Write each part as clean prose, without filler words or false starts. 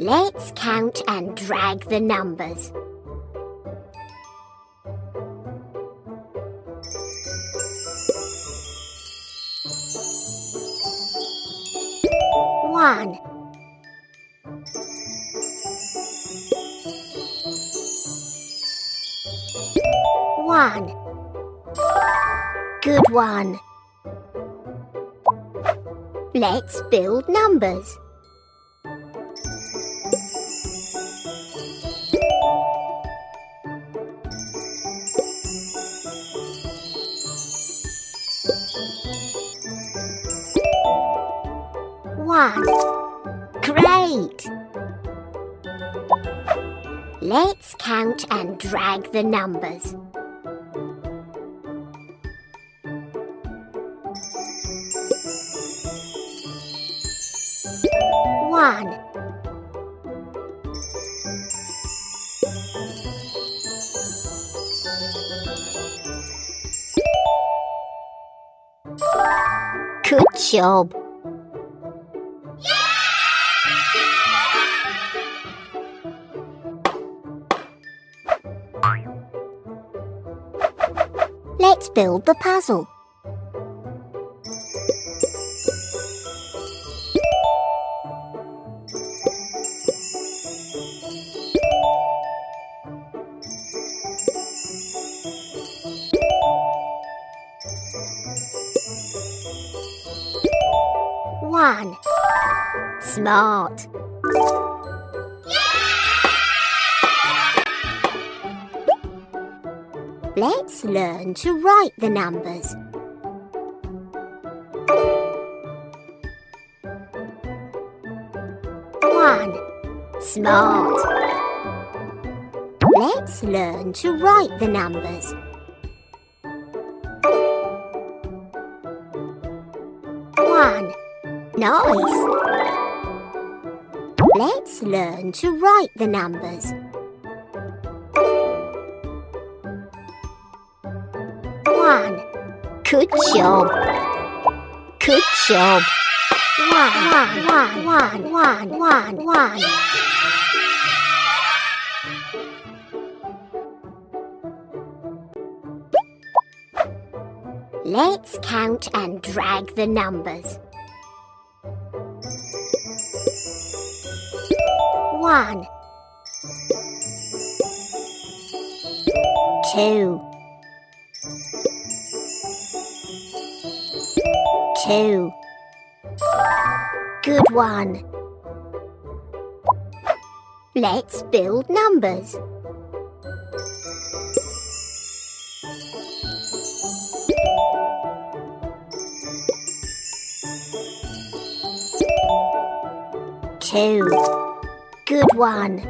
Let's count and drag the numbers. One, one. Good one. Let's build numbers. One. Great! Let's count and drag the numbers. One. Good job. Let's build the puzzle. One. Smart. Let's learn to write the numbers. One. Smart. Let's learn to write the numbers. One. Nice. Let's learn to write the numbers. One. Good job. Good job. One. Let's count and drag the numbers. One. Two. Two. Good one. Let's build numbers. Two. Good one.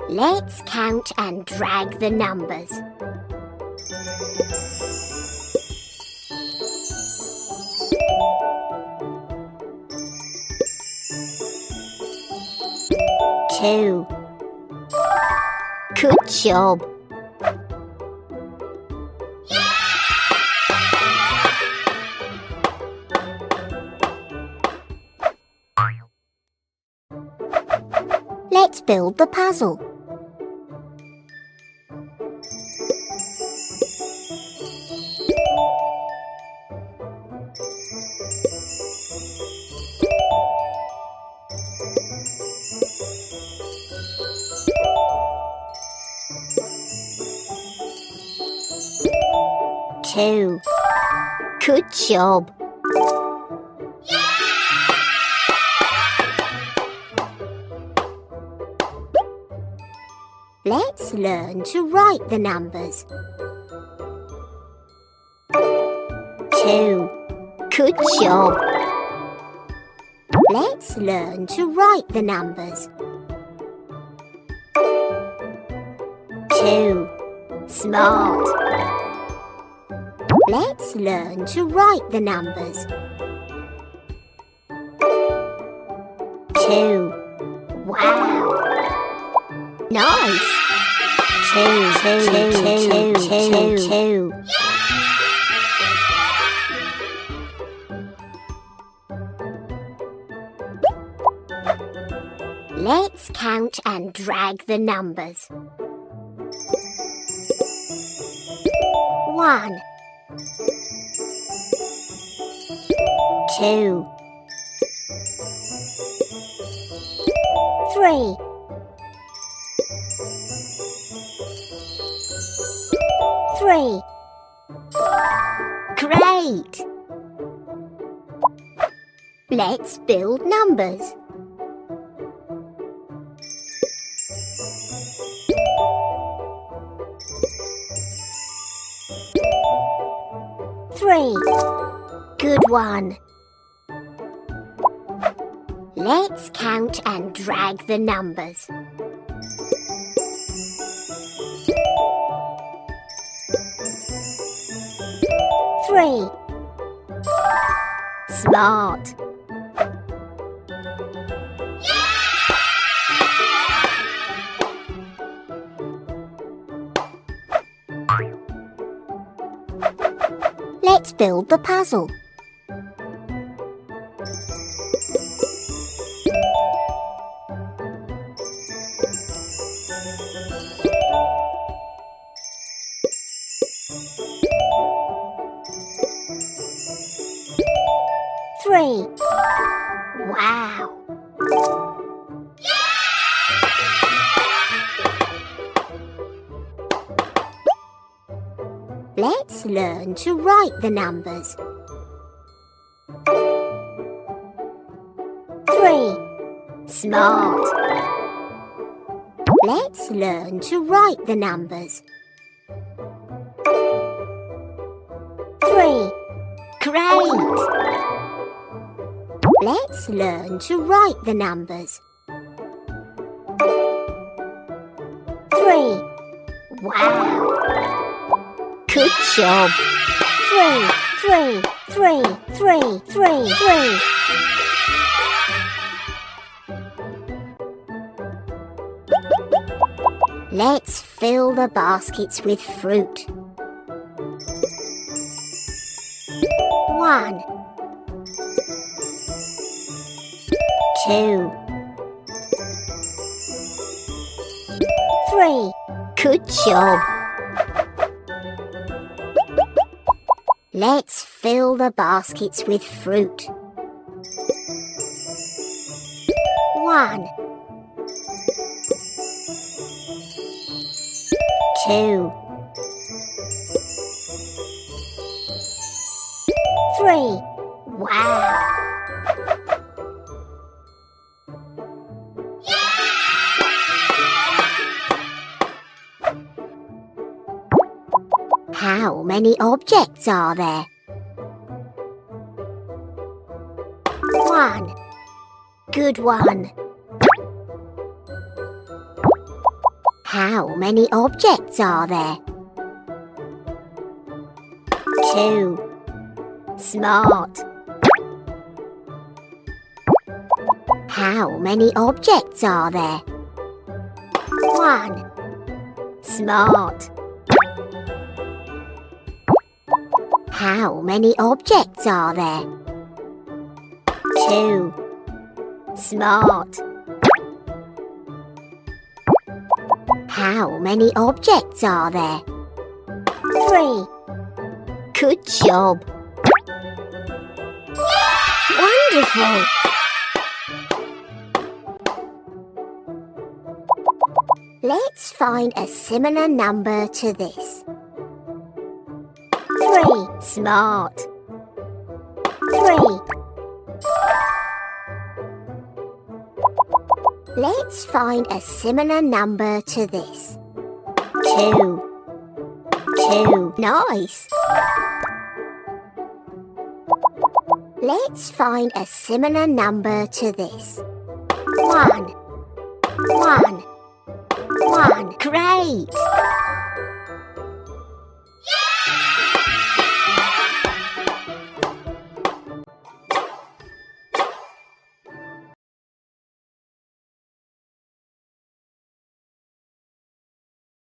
Let's count and drag the numbers. Two. Good job. Let's build the puzzle. Two. Good job. Let's learn to write the numbers. Two. Good job. Let's learn to write the numbers. Two. Smart. Let's learn to write the numbers. Two. Wow! Nice! Two. Let's count and drag the numbers. 1, 2, 3, 3. Great! Let's build numbers. 3. Good one. Let's count and drag the numbers. 3. Smart. Let's build the puzzle. 3. Wow! Let's learn to write the numbers. 3. Smart. Let's learn to write the numbers. 3. Great! Let's learn to write the numbers. 3. Wow! Good job! 3, 3, 3, 3, 3, 3. Let's fill the baskets with fruit. 1, 2, 3. Good job! Let's fill the baskets with fruit. 1, 2, 3. Wow! How many objects are there? 1. Good one. How many objects are there? 2. Smart. How many objects are there? 1. Smart. How many objects are there? 2. Smart. How many objects are there? 3. Good job! Wonderful! Let's find a similar number to this. 3. Smart. 3. Let's find a similar number to this. 2. 2. Nice! Let's find a similar number to this. 1. 1. 1. Great!